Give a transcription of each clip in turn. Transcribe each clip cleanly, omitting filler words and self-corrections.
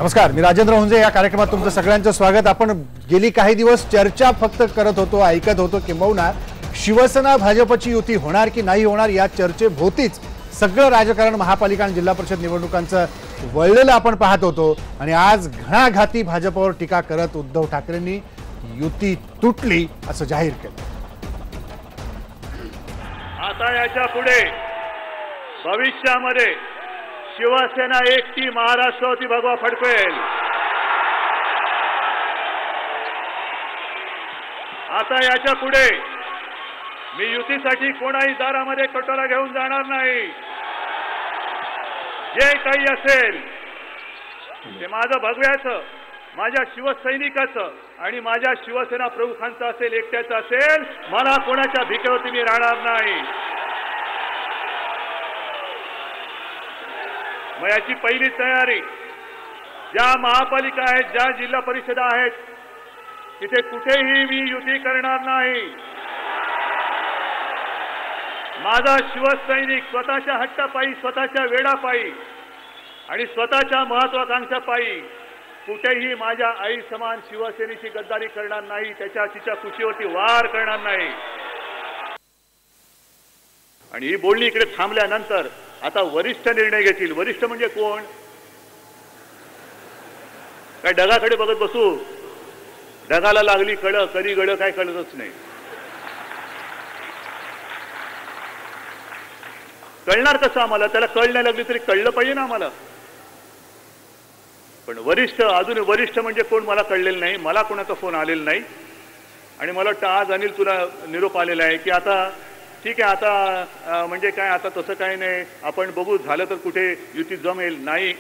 नमस्कार, मी राजेंद्र हुंजे. या कार्यक्रमात तुमचं सगळ्यांचं स्वागत. आपण गेली काही दिवस चर्चा फक्त करत होतो, ऐकत होतो, किंबहुना शिवसेना भाजपची युती होणार की नाही होणार या चर्चेभोवतीच सगळं राजकारण महापालिका आणि जिल्हा परिषद निवडणुकांचं वळलेलं आपण पाहत होतो. आणि आज घणाघाती भाजपवर टीका करत उद्धव ठाकरेंनी युती तुटली असं जाहीर केलं. आता याच्या पुढे भविष्यामध्ये शिवसेना एकटी महाराष्ट्रावरती भगवा फडकवेल. आता याच्या पुढे मी युतीसाठी कोणाही दारामध्ये कटोरा घेऊन जाणार नाही. जे काही असेल ते माझं भगव्याचं, माझ्या शिवसैनिकाचं आणि माझ्या शिवसेना प्रमुखांचं असेल, एकट्याचं असेल. मला कोणाच्या भिकेवरती मी राहणार नाही. मग याची पहिली तयारी, ज्या महापालिका आहेत, ज्या जिल्हा परिषदा आहेत, तिथे कुठेही मी युती करणार नाही. माझा शिवसैनिक स्वतःच्या हट्टापायी, स्वतःच्या वेडापायी आणि स्वतःच्या महत्वाकांक्षापायी कुठेही माझ्या आई समान शिवसेनेची गद्दारी करणार नाही, तिच्या कुशीवरती वार करणार नाही. आणि ही बोलणी इकडे थांबल्यानंतर आता वरिष्ठ निर्णय घेतील. वरिष्ठ म्हणजे कोण? काय ढगाकडे बघत बसू? ढगाला लागली कळ, कधी गळ काय कळतच नाही. कळणार कसं आम्हाला? त्याला कळ नाही लागली तरी कळलं पाहिजे ना आम्हाला. पण वरिष्ठ, अजून वरिष्ठ म्हणजे कोण मला कळलेलं नाही. मला कोणाचा फोन आलेला नाही. आणि मला वाटतं आज अनिल तुला निरोप आलेला आहे की आता ठीक आहे, आता म्हणजे काय, आता तसं काही नाही, आपण बघू, झालं तर कुठे युती जमेल. नाही,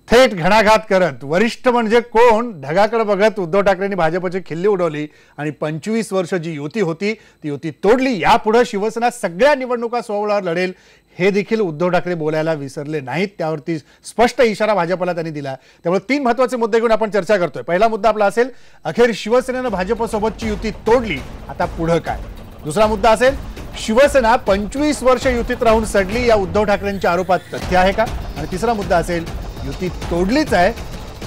थेट घणाघात करत वरिष्ठ म्हणजे कोण ढगाकडे बघत उद्धव ठाकरेंनी भाजपची खिल्ली उडवली आणि 25 वर्ष जी युती होती ती युती तोडली. यापुढे शिवसेना सगळ्या निवडणुका स्वबळावर लढेल हे देखील उद्धव ठाकरे बोलायला विसरले नाहीत. त्यावरती स्पष्ट इशारा भाजपला त्यांनी दिला. त्यामुळे 3 महत्त्वाचे मुद्दे घेऊन आपण चर्चा करतोय. पहिला मुद्दा आपला असेल, अखेर शिवसेनेनं भाजपसोबतची युती तोडली, आता पुढे काय. दुसरा मुद्दा असेल, शिवसेना 25 वर्ष युतीत राहून सडली, या उद्धव ठाकरेंच्या आरोपात तथ्य आहे का. आणि तिसरा मुद्दा असेल, युती तोडलीच आहे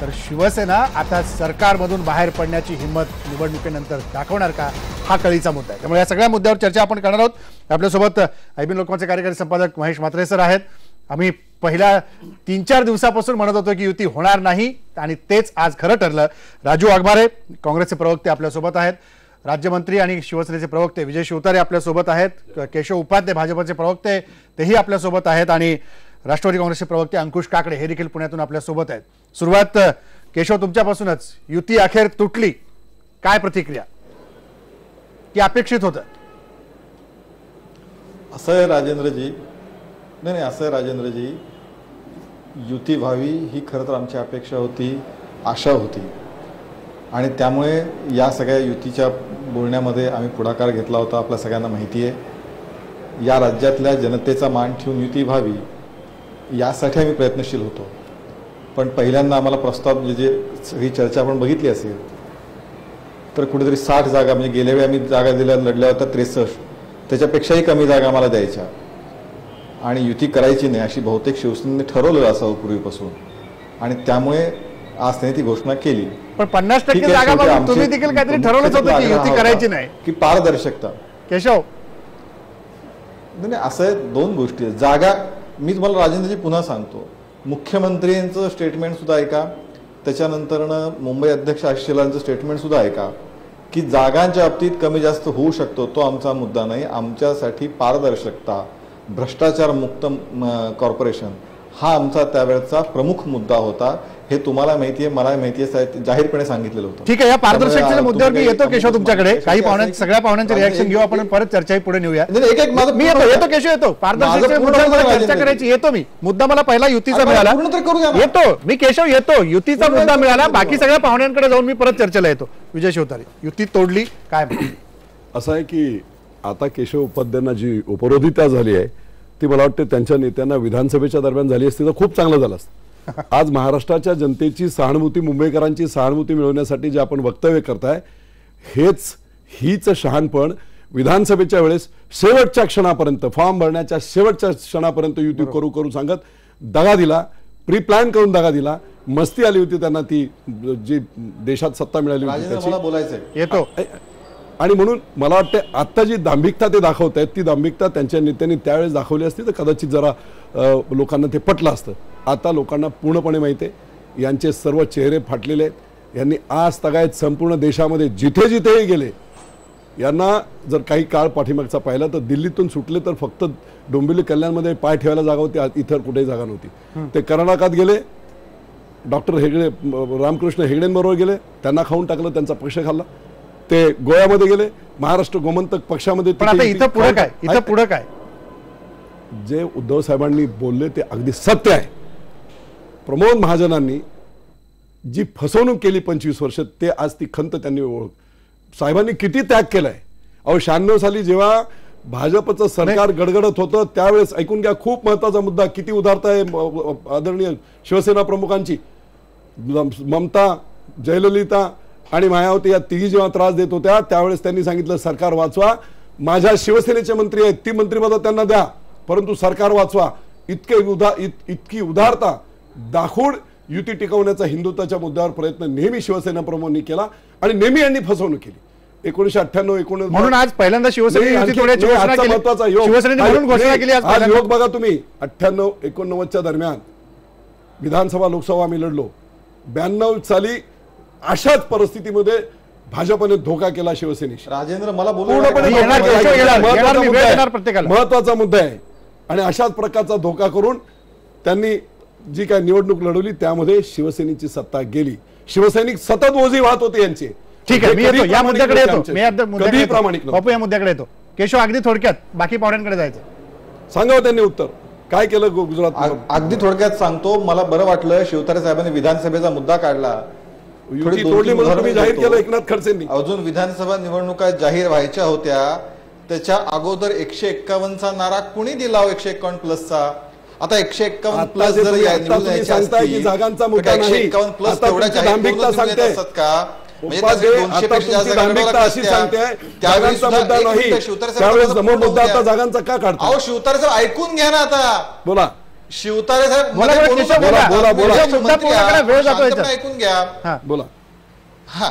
तर शिवसेना आता सरकारमधून बाहेर पडण्याची हिंमत निवडणुकीनंतर दाखवणार का, हा कळीचा मुद्दा आहे. त्यामुळे या सगळ्या मुद्द्यावर चर्चा आपण करणार आहोत. आपल्यासोबत आयबीएन लोकमतचे कार्यकारी संपादक महेश म्हात्रे सर आहेत. आम्ही पहिल्या 3-4 दिवसापासून म्हणत होतो की युती होणार नाही आणि तेच आज खरं ठरलं. राजू वाघमारे काँग्रेसचे प्रवक्ते आपल्यासोबत आहेत. राज्यमंत्री आणि शिवसेनेचे प्रवक्ते विजय शिवतारे आपल्यासोबत आहेत. केशव उपाध्ये भाजपचे प्रवक्ते तेही आपल्यासोबत आहेत. आणि राष्ट्रवादी काँग्रेसचे प्रवक्ते अंकुश काकडे हे देखील पुण्यातून आपल्यासोबत आहेत. सुरुवात केशव तुमच्यापासूनच. युती अखेर तुटली, काय प्रतिक्रिया? की अपेक्षित होतं? असं आहे राजेंद्रजी, नाही असं आहे राजेंद्रजी, युती व्हावी ही खरं तर आमची अपेक्षा होती, आशा होती. आणि त्यामुळे या सगळ्या युतीच्या बोलण्यामध्ये आम्ही पुढाकार घेतला होता. आपल्या सगळ्यांना माहिती आहे, या राज्यातल्या जनतेचा मान ठेवून युती व्हावी यासाठी आम्ही प्रयत्नशील होतो. पण पहिल्यांदा आम्हाला प्रस्ताव, म्हणजे जे सगळी चर्चा आपण बघितली असेल तर कुठेतरी 60 जागा, म्हणजे गेल्या वेळी आम्ही जागा लढल्या होत्या 63, त्याच्यापेक्षाही कमी जागा आम्हाला द्यायच्या आणि युती करायची नाही अशी बहुतेक शिवसेनेने ठरवलं असावं पूर्वीपासून. आणि त्यामुळे आज त्यांनी ती घोषणा केली. पण 50% जागा बघून तुम्ही देखील काहीतरी ठरवलंच होतं की युती करायची नाही, की पारदर्शकता. केशव नाही, असं आहे, 2 गोष्टी आहेत. जागा, मी तुम्हाला राजेंद्रजी पुन्हा सांगतो, मुख्यमंत्र्यांचं स्टेटमेंट सुद्धा ऐका, त्याच्यानंतरनं मुंबई अध्यक्ष आशिष शेलारचं स्टेटमेंट सुद्धा ऐका की जागांच्या बाबतीत कमी जास्त होऊ शकतो, तो आमचा मुद्दा नाही. आमच्यासाठी पारदर्शकता, भ्रष्टाचार मुक्त कॉर्पोरेशन हा आमचा त्यावेळेचा प्रमुख मुद्दा होता. हे तुम्हाला माहिती आहे, मला माहिती आहे, जाहीरपणे सांगितलेलं होतं. ठीक आहे, या पारदर्शकतेच्या मुद्द्यावर मी येतो केशव तुमच्याकडे. काही पाहुण्या, सगळ्या पाहुण्यांचे रिएक्शन घेऊ आपण, परत चर्चा पुढे नेऊया. मी येतो केशव, येतो पारदर्शकतेच्या मुद्द्यावर चर्चा करायची. येतो मी. मुद्दा मला पहिला युतीचा मिळाला, येतो मी केशव, येतो. युतीचा मुद्दा मिळाला, बाकी सगळ्या पाहुण्यांकडे जाऊन मी परत चर्चेला येतो. विजय शिवतारे, युती तोडली काय? असं आहे की आता केशव उपाध्यांना जी उपरोधिता झाली आहे ती मला वाटतं त्यांच्या नेत्यांना विधानसभेच्या दरम्यान झाली असती तर खूप चांगलं झालं असतं. आज महाराष्ट्राच्या जनतेची सहानुभूती, मुंबईकरांची सहानुभूती मिळवण्यासाठी जे आपण वक्तव्य करताय, हीच शहाणपण विधानसभेच्या वेळेस शेवटच्या क्षणापर्यंत, फॉर्म भरण्याच्या शेवटच्या क्षणापर्यंत युती करू सांगत दगा दिला. प्री प्लॅन करून दगा दिला, मस्ती आली होती त्यांना, ती जी देशात सत्ता मिळाली होती राजेंद्र त्याची. मला बोलायचंय. येतो आणि म्हणून मला वाटतं आता जी दांभिकता ते दाखवत आहेत ती दांभिकता त्यांच्या नेत्यांनी त्यावेळेस दाखवली असती तर कदाचित जरा लोकांना ते पटलं असतं. आता लोकांना पूर्णपणे माहिती आहे यांचे सर्व चेहरे फाटलेले आहेत. यांनी आज तगायत संपूर्ण देशामध्ये जिथे जिथेही गेले, यांना जर काही काळ पाठीमागचा पाहिला तर दिल्लीतून सुटले तर फक्त डोंबिवली कल्याणमध्ये पाय ठेवायला जागा होती, इतर कुठेही जागा नव्हती. ते कर्नाटकात गेले, डॉक्टर हेगडे रामकृष्ण हेगडेंबरोबर गेले, त्यांना खाऊन टाकलं, त्यांचा पक्ष खाल्ला. ते गोव्यामध्ये गेले, महाराष्ट्र गोमंतक पक्षामध्ये. पण आता इथं पुढं काय, इथं पुढं काय? जे उद्धव साहेबांनी बोलले ते अगदी सत्य आहे. प्रमोद महाजनांनी जी फसवणूक केली 25 वर्ष, ते आज ती खंत त्यांनी ओळख. साहेबांनी किती त्याग केलाय. अहो 96 साली जेव्हा भाजपचं सरकार गडगडत होतं त्यावेळेस ऐकून घ्या, खूप महत्वाचा मुद्दा, किती उदारता आहे आदरणीय शिवसेना प्रमुखांची. ममता, जयललिता आणि मायावती या तिघी जेव्हा त्रास देत होत्या त्यावेळेस त्यांनी सांगितलं सरकार वाचवा. माझ्या शिवसेनेचे मंत्री आहेत, ती मंत्रिपद त्यांना द्या, परंतु सरकार वाचवा. इतकी उदारता दाखवून युती टिकवण्याचा हिंदुत्वाच्या मुद्द्यावर प्रयत्न नेहमी शिवसेना प्रमुखांनी केला आणि नेहमी यांनी फसवणूक केली. 1998-19 म्हणून आज पहिल्यांदा शिवसेनेने महत्वाचा योग बघा तुम्ही. 98-89च्या दरम्यान विधानसभा लोकसभा आम्ही लढलो. 92 साली अशाच परिस्थितीमध्ये भाजपने धोका केला शिवसेनेशी. राजेंद्र मला महत्वाचा मुद्दा आहे. आणि अशाच प्रकारचा धोका करून त्यांनी जी काय निवडणूक लढवली त्यामध्ये शिवसेनेची सत्ता गेली. शिवसैनिक सतत ओझी वाहत होते यांचे. ठीक आहे, मी येतो या मुद्द्याकडे येतो. कधी प्रामाणिक बापू या मुद्द्याकडे येतो. केशव अगदी थोडक्यात बाकी पाहुण्यांकडे जायचं सांगावं त्यांनी उत्तर काय केलं गुजरात. अगदी थोडक्यात सांगतो. मला बरं वाटलं शिवतारे साहेबांनी विधानसभेचा मुद्दा काढला. तुम्ही जाहीर केलं एकनाथ खडसेंनी. अजून विधानसभा निवडणुका जाहीर व्हायच्या होत्या त्याच्या अगोदर 151चा नारा कुणी दिला? 151 प्लसचा. आता 151 प्लस जर सांगताय की जागांचा मुद्दा नाही, 151 प्लस तेवढ्या दांभिकता सांगते का? जागांचा का काढतो? अहो शिवतारे साहेब ऐकून घ्या ना आता. बोला शिवतारे साहेब ऐकून घ्या. बोला. हा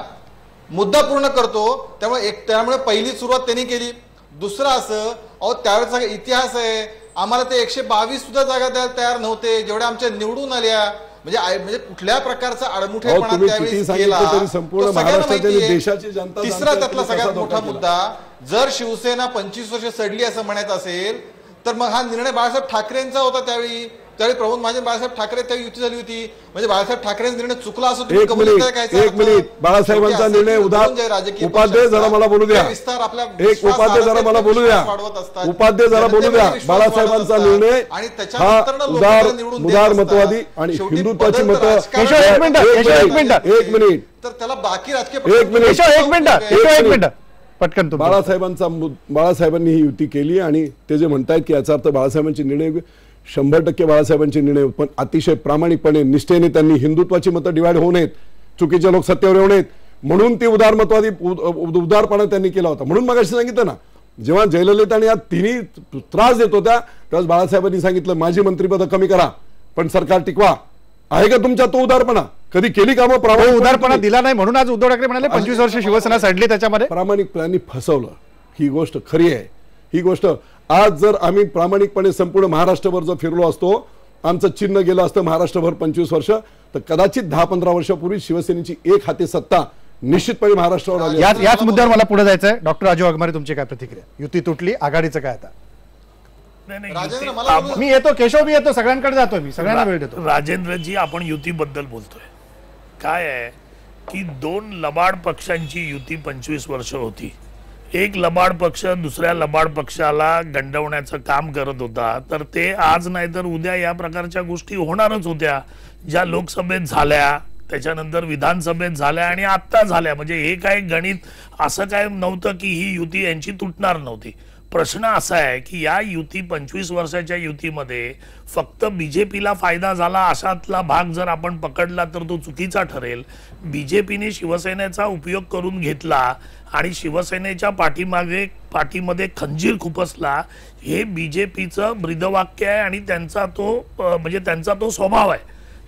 मुद्दा पूर्ण करतो. त्यामुळे पहिली सुरुवात त्यांनी केली. दुसरं असं, अहो त्यावेळेचा इतिहास आहे. आम्हाला ते 122 सुद्धा जागा द्यायला तयार नव्हते जेवढ्या आमच्या निवडून आल्या. म्हणजे कुठल्या प्रकारचा आडमुठेपणा त्यावेळी केला. तिसरा त्यातला सगळ्यात मोठा मुद्दा, जर शिवसेना 25 वर्ष सडली असं म्हणायचं असेल तर मग हा निर्णय बाळासाहेब ठाकरेंचा होता. त्यावेळी प्रमोद महाजन बाळासाहेब ठाकरे त्यावेळी युती झाली होती. म्हणजे बाळासाहेब ठाकरेंचा निर्णय चुकला असं तुम्ही एक मिनिट बाळासाहेबांचा निर्णय उपाध्याय जरा मला बोलू द्या. एक उपाध्याय जरा मला बोलू द्या. उपाध्याय जरा बोलू द्या. बाळासाहेबांचा निर्णय हा उदारमतवादी आणि हिंदुत्वाची मतं. एक मिनिट तर त्याला बाकी राजकीय एक मिनिट पटकन. बाळासाहेबांनी ही युती केली आणि ते जे म्हणतायत की याचा अर्थ बाळासाहेबांचे निर्णय 100% बाळासाहेबांचे निर्णय, पण अतिशय प्रामाणिकपणे निष्ठेने त्यांनी हिंदुत्वाची मतं डिवाइड होऊ नयेत, चुकीचे लोक सत्तेवर येऊ नयेत म्हणून ती उदारमतवादी उदारपणा त्यांनी केला होता. म्हणून मगाशी सांगितलं ना, जेव्हा जयललिता आणि या तिन्ही त्रास देत होत्या तेव्हा बाळासाहेबांनी सांगितलं माझी मंत्रिपद कमी करा पण सरकार टिकवा. आहे का तुमच्या तो उदारपणा? कधी केली का? मग उदारपणा दिला नाही म्हणून आज उद्धव ठाकरे म्हणाले 25 वर्ष शिवसेना सडली त्याच्यामध्ये. प्रामाणिकपणाने फसवलं, ही गोष्ट खरी आहे. ही गोष्ट आज जर आम्ही प्रामाणिकपणे संपूर्ण महाराष्ट्रभर जर फिरलो असतो, आमचं चिन्ह गेलं असतं महाराष्ट्रभर 25 वर्ष, तर कदाचित 10-15 वर्षापूर्वी शिवसेनेची एक हाती सत्ता निश्चितपणे महाराष्ट्रावर आली. याच मुद्द्यावर मला पुढे जायचंय. डॉक्टर राजू वाघमारे तुमची काय प्रतिक्रिया? युती तुटली, आघाडीचं काय आता? मी येतो केशव, मी येतो, सगळ्यांकडे जातोय, मी सगळ्यांना वेळ देतो. राजेंद्रजी आपण युतीबद्दल बोलतोय. काय आहे की 2 लबाड पक्षांची युती 25 वर्ष होती. एक लबाड पक्ष दुसऱ्या लबाड पक्षाला गंडवण्याचं काम करत होता, तर ते आज नाही तर उद्या या प्रकारच्या गोष्टी होणारच होत्या. ज्या लोकसभेत झाल्या, त्याच्यानंतर विधानसभेत झाल्या आणि आत्ता झाल्या. म्हणजे हे काय गणित असं काय नव्हतं की ही युती यांची तुटणार नव्हती. प्रश्न असा आहे की या युती 25 वर्षाच्या युतीमध्ये फक्त बीजेपीला फायदा झाला अशातला भाग जर आपण पकडला तर तो चुकीचा ठरेल. बीजेपीने शिवसेनेचा उपयोग करून घेतला आणि शिवसेनेच्या पाठीमध्ये खंजीर खुपसला, हे बीजेपीचं ब्रीदवाक्य आहे आणि त्यांचा तो स्वभाव आहे.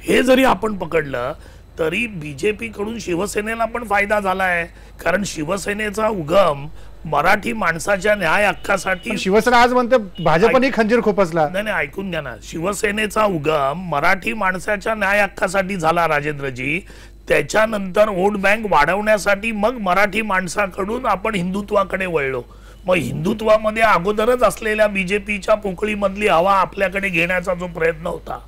हे जरी आपण पकडलं तरी बीजेपी कडून शिवसेनेला पण फायदा झाला आहे, कारण शिवसेनेचा उगम मराठी माणसाच्या न्याय हक्कासाठी. शिवसेना आज म्हणते भाजपने खंजीर खोपसला. नाही नाही, ऐकून घ्या ना. शिवसेनेचा उगम मराठी माणसाच्या न्याय हक्कासाठी झाला राजेंद्रजी. त्याच्यानंतर वोट बँक वाढवण्यासाठी मग मराठी माणसाकडून आपण हिंदुत्वाकडे वळलो. मग हिंदुत्वामध्ये अगोदरच असलेल्या बीजेपीच्या पोकळीमधली हवा आपल्याकडे घेण्याचा जो प्रयत्न होता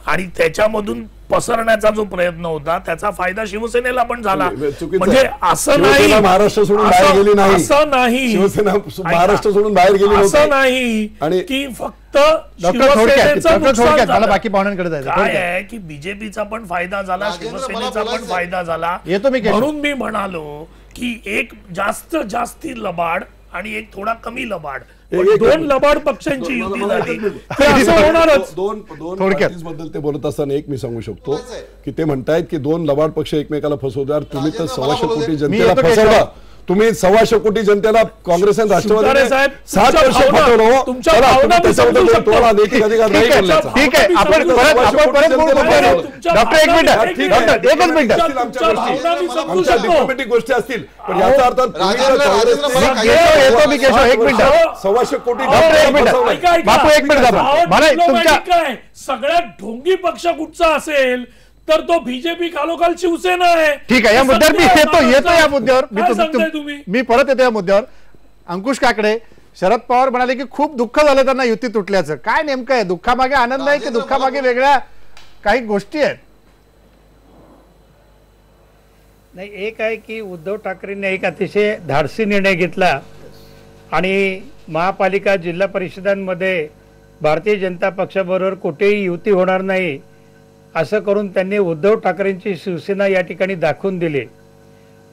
आणि त्याच्यामधून पसरण्याचा जो प्रयत्न होता त्याचा फायदा शिवसेनेला पण झाला. म्हणजे असं नाही महाराष्ट्र सोडून बाहेर गेली नाही, असं नाही शिवसेना महाराष्ट्र सोडून बाहेर गेली असं नाही की फक्त मला बाकी पाहुण्यांकडे जायचं. काय आहे की बीजेपीचा पण फायदा झाला, शिवसेनेचा पण फायदा झाला. म्हणून मी म्हणालो की एक जास्ती लबाड आणि एक थोडा कमी लबाड, दोन लबाड पक्षांची युती झाली. दोन बद्दल ते बोलत असताना एक मी सांगू शकतो की ते म्हणतायत की दोन लबाड पक्ष एकमेकाला फसवतात. तुम्ही तर 125 कोटी जनतेला फसवला. तुम्ही 125 कोटी जनतेला काँग्रेस आणि राष्ट्रवादी 7 वर्ष फसवलं. ठीक आहे, आपण डॉक्टर एकच मिनिट डिप्लोमॅटिक गोष्टी असतील पण याचा अर्थ येतो मी केशव, एक मिनिट. 125 कोटी बापू एक मिनिट मला तुमच्या सगळ्यात ढोंगी पक्ष कुठचा असेल तर तो बीजेपी खालोखाल शिवसेना आहे. ठीक आहे, या मुद्द्यावर मी येतो या मुद्द्यावर मी परत येतो या मुद्द्यावर. अंकुश काकडे, शरद पवार म्हणाले की खूप दुःख झालं त्यांना युती तुटल्याचं. काय नेमकं आहे? दुःखामागे आनंद आहे की दुःखामागे वेगळ्या काही गोष्टी आहेत? नाही, एक आहे की उद्धव ठाकरेंनी एक अतिशय धाडसी निर्णय घेतला आणि महापालिका जिल्हा परिषदांमध्ये भारतीय जनता पक्षाबरोबर कुठेही युती होणार नाही असं करून त्यांनी उद्धव ठाकरेंची शिवसेना या ठिकाणी दाखवून दिली.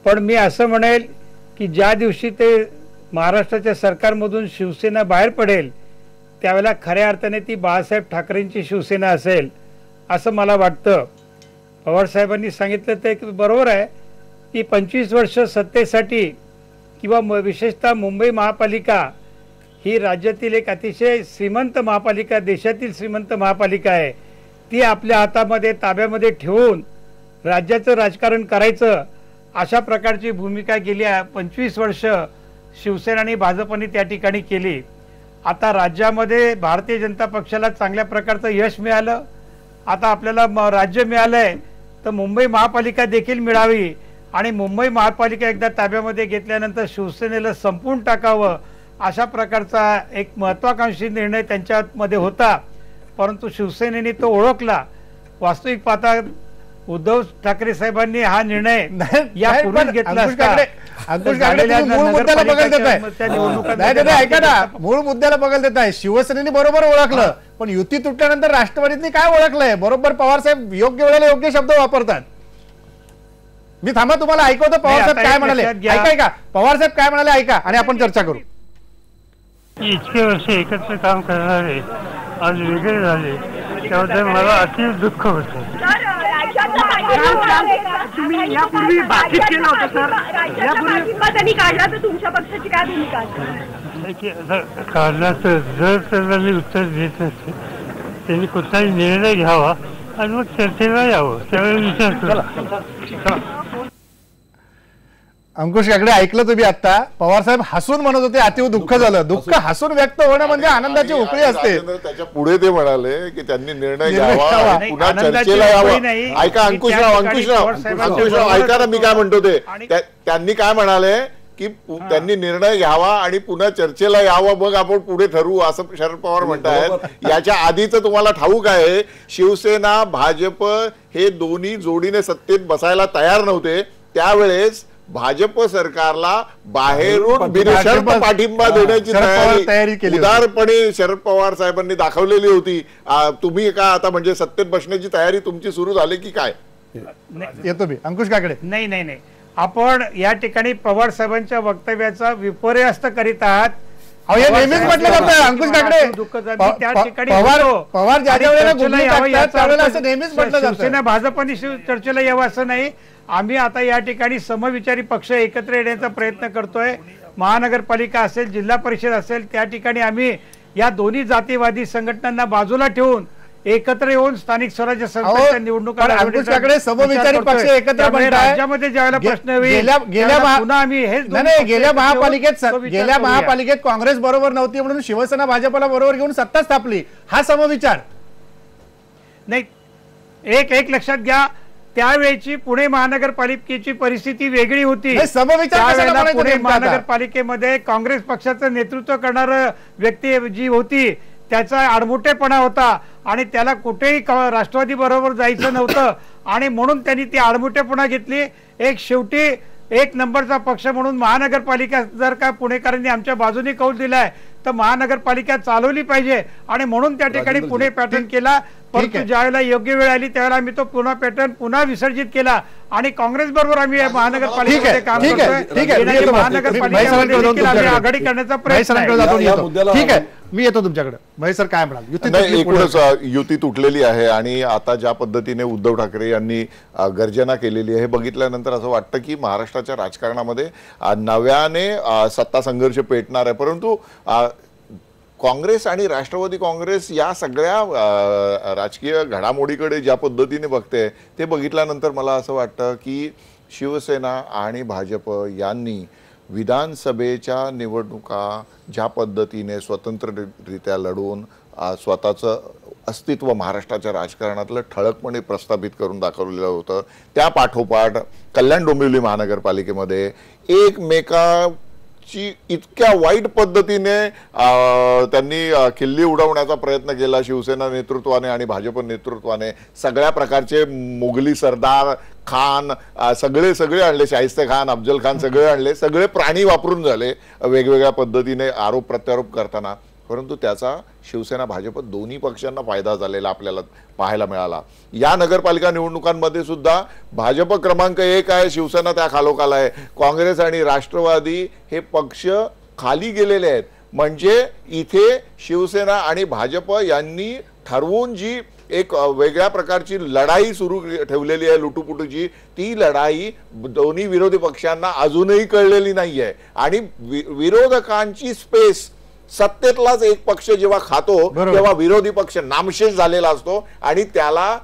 पण मी असं म्हणेल की ज्या दिवशी ते महाराष्ट्राच्या सरकारमधून शिवसेना बाहेर पडेल त्यावेळेला खऱ्या अर्थाने ती बाळासाहेब ठाकरेंची शिवसेना असेल असं मला वाटतं. पवारसाहेबांनी सांगितलं ते बरोबर आहे की 25 वर्ष सत्तेसाठी किंवा विशेषतः मुंबई महापालिका ही राज्यातील एक अतिशय श्रीमंत महापालिका, देशातील श्रीमंत महापालिका आहे. ती आपल्या हातामध्ये ताब्यामध्ये ठेवून राज्याचं राजकारण करायचं अशा प्रकारची भूमिका गेल्या 25 वर्ष शिवसेना आणि भाजपने त्या ठिकाणी केली. आता राज्यामध्ये भारतीय जनता पक्षाला चांगल्या प्रकारचं यश मिळालं. आता आपल्याला राज्य मिळालंय तर मुंबई महापालिका देखील मिळावी आणि मुंबई महापालिका एकदा ताब्यामध्ये घेतल्यानंतर शिवसेनेला संपवून टाकावं अशा प्रकारचा एक महत्वाकांक्षी निर्णय त्यांच्यामध्ये होता. परंतु शिवसेनेने तो ओळखला. वास्तविक पाहता उद्धव ठाकरे साहेबांनी हा निर्णय यापूर्वीच घेतला असता. मूळ मुद्द्याला बघायला देत आहे. ऐका ना, मूळ मुद्द्याला बघायला देत आहे. शिवसेनेने बरोबर ओळखलं पण युती तुटल्यानंतर राष्ट्रवादीने काय ओळखलंय? बरोबर पवारसाहेब योग्य वेळेला योग्य शब्द वापरतात. मी थांबा, तुम्हाला ऐकवतो पवारसाहेब काय म्हणाले. ऐका पवारसाहेब काय म्हणाले ऐका आणि आपण चर्चा करू. इतके वर्ष एकत्र काम करणारे आज वेगळे झाले त्याबद्दल मला अति दुःख होतं. तुम्ही यापूर्वी बाकीत केलं होतं सर, यापूर्वी काढला तर तुमच्या पक्षाची काय भूमिका असते? काढण्याचं जर त्यांनी उत्तर देत नसते त्यांनी कुठलाही निर्णय घ्यावा आणि मग चर्चेला यावं, त्यावेळी विचार करा. अंकुश काकडे, ऐकलं तुम्ही आता पवारसाहेब हसून म्हणत होते अतिव दुःख झालं. दुःख हसून व्यक्त होणं म्हणजे आनंदाची उकळी असते. त्याच्या पुढे ते म्हणाले की त्यांनी निर्णय घ्यावा, पुन्हा चर्चेला यावं. ऐका अंकुशराव ऐका ना, मी काय म्हणतो ते त्यांनी काय म्हणाले की त्यांनी निर्णय घ्यावा आणि पुन्हा चर्चेला यावं, मग आपण पुढे ठरवू असं शरद पवार म्हणतायत. याच्या आधीच तुम्हाला ठाऊक आहे शिवसेना भाजप हे दोन्ही जोडीने सत्तेत बसायला तयार नव्हते. त्यावेळेस भाजप सरकारला बाहेरून बिनशर्त पाठिंबा देण्याची तयारी उदारपणे शरद पवार साहेबांनी दाखवलेली होती. तुम्ही का आता म्हणजे सत्तेत बसण्याची तयारी तुमची सुरू झाली की काय? येतो मी अंकुश काकडे. नाही, आपण या ठिकाणी पवार साहेबांच्या वक्तव्याचा विपर्यास्त करीत आहात. नेहमीच म्हटलं जातं अंकुश काकडे. पवार ज्या वेळेला नेहमीच म्हटलं जातं शिवसेना भाजपने चर्चेला यावं असं नाही. आम्ही आता या ठिकाणी समविचारी पक्ष एकत्र येण्याचा प्रयत्न करतोय. महानगरपालिका असेल, जिल्हा परिषद असेल, त्या ठिकाणी आम्ही या दोन्ही जातीवादी संघटनांना बाजूला ठेवून एकत्र येऊन स्थानिक स्वराज्य संस्थांच्या निवडणुका अंकुश काकडे समविचारी पक्ष एकत्र बनताय. राज्यामध्ये ज्यावेळेला प्रश्न होईल पुन्हा आम्ही हेच गेल्या महापालिकेत काँग्रेस बरोबर नव्हती म्हणून शिवसेना भाजपला बरोबर घेऊन सत्ता स्थापली. हा समविचार नाही. एक लक्षात घ्या, त्यावेळेची पुणे महानगरपालिकेची परिस्थिती वेगळी होती. पुणे महानगरपालिकेमध्ये काँग्रेस पक्षाचं नेतृत्व करणार व्यक्ती जी होती त्याचा आडमुठेपणा होता आणि त्याला कुठेही राष्ट्रवादी बरोबर जायचं नव्हतं आणि म्हणून त्यांनी ती आडमुठेपणा घेतली. शेवटी एक नंबरचा पक्ष म्हणून महानगरपालिका जर का पुणेकरांनी आमच्या बाजूने कौल दिलाय तर महानगरपालिका चालवली पाहिजे आणि म्हणून त्या ठिकाणी पुणे पॅटर्न केला. परंतु ज्यावेळेला योग्य वेळ आली त्यावेळेला आम्ही तो पुन्हा पॅटर्न पुन्हा विसर्जित केला आणि काँग्रेस बरोबर आम्ही महानगरपालिकेमध्ये काम करतोय. महानगरपालिकेमध्ये आघाडी करण्याचा प्रयत्न आहे. ठीक आहे, मी येतो तुमच्याकडे. महेश सर काय म्हणाल? एकूणच युती तुटलेली आहे आणि आता ज्या पद्धतीने उद्धव ठाकरे यांनी गर्जना केलेली आहे बघितल्यानंतर असं वाटतं की महाराष्ट्राच्या राजकारणामध्ये नव्याने सत्ता संघर्ष पेटणार आहे. परंतु काँग्रेस आणि राष्ट्रवादी काँग्रेस या सगळ्या राजकीय घडामोडीकडे ज्या पद्धतीने बघते ते बघितल्यानंतर मला असं वाटतं की शिवसेना आणि भाजप यांनी विधानसभेच्या निवडणुका ज्या पद्धतीने स्वतंत्ररित्या लढून स्वतःचं अस्तित्व महाराष्ट्राच्या राजकारणातलं ठळकपणे प्रस्थापित करून दाखवलेलं होतं. त्या पाठोपाठ कल्याण डोंबिवली महानगरपालिकेमध्ये एकमेकाची इतक्या वाईट पद्धतीने त्यांनी खिल्ली उडवण्याचा प्रयत्न केला शिवसेना नेतृत्वाने आणि भाजप नेतृत्वाने. सगळ्या प्रकारचे मुघली सरदार खान सगळे आणले, शाहिस्ते खान, अफजल खान सगळे आणले, सगळे प्राणी वापरून झाले वेगवेगळ्या पद्धतीने आरोप प्रत्यारोप करताना. परंतु त्याचा शिवसेना भाजप दोन्ही पक्षांना फायदा झालेला आपल्याला पाहायला मिळाला. या नगरपालिका निवडणुकांमध्ये सुद्धा भाजप क्रमांक 1 आहे, शिवसेना त्या खालोखाल आहे. काँग्रेस आणि राष्ट्रवादी हे पक्ष खाली गेलेले आहेत. म्हणजे इथे शिवसेना आणि भाजप यांनी ठरवून जी एक वेगळ्या प्रकारची लढाई सुरू ठेवलेली आहे लुटूपुटूची, ती लढाई दोन्ही विरोधी पक्षांना अजूनही कळलेली नाहीये. आणि विरोधकांची स्पेस सत्तेतलाच एक पक्ष जेव्हा खातो तेव्हा विरोधी पक्ष नामशेष झालेला असतो आणि त्याला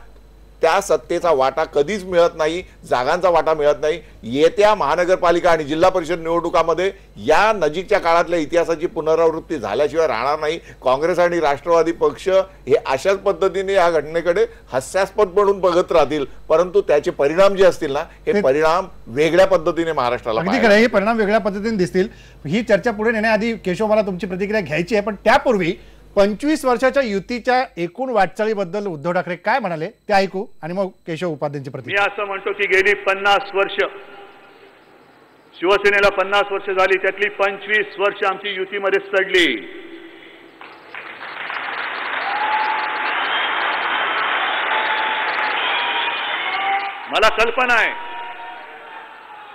त्या सत्तेचा वाटा कधीच मिळत नाही, जागांचा वाटा मिळत नाही. येत्या महानगरपालिका आणि जिल्हा परिषद निवडणुकांमध्ये या नजीकच्या काळातल्या इतिहासाची पुनरावृत्ती झाल्याशिवाय राहणार नाही. काँग्रेस आणि राष्ट्रवादी पक्ष हे अशाच पद्धतीने या घटनेकडे हास्यास्पद म्हणून बघत राहतील. परंतु त्याचे परिणाम जे असतील ना, हे परिणाम वेगळ्या पद्धतीने महाराष्ट्राला हे परिणाम वेगळ्या पद्धतीने दिसतील. ही चर्चा पुढे नेण्याआधी केशव मला तुमची प्रतिक्रिया घ्यायची आहे, पण त्यापूर्वी 25 वर्षाच्या युतीच्या एकूण वाटचालीबद्दल उद्धव ठाकरे काय म्हणाले ते ऐकू आणि मग केशव उपाध्यायांची प्रतिक्रिया. मी असं म्हणतो की गेली 50 वर्ष शिवसेनेला 50 वर्ष झाली, त्यातली 25 वर्ष आमची युतीमध्ये सडली. मला कल्पना आहे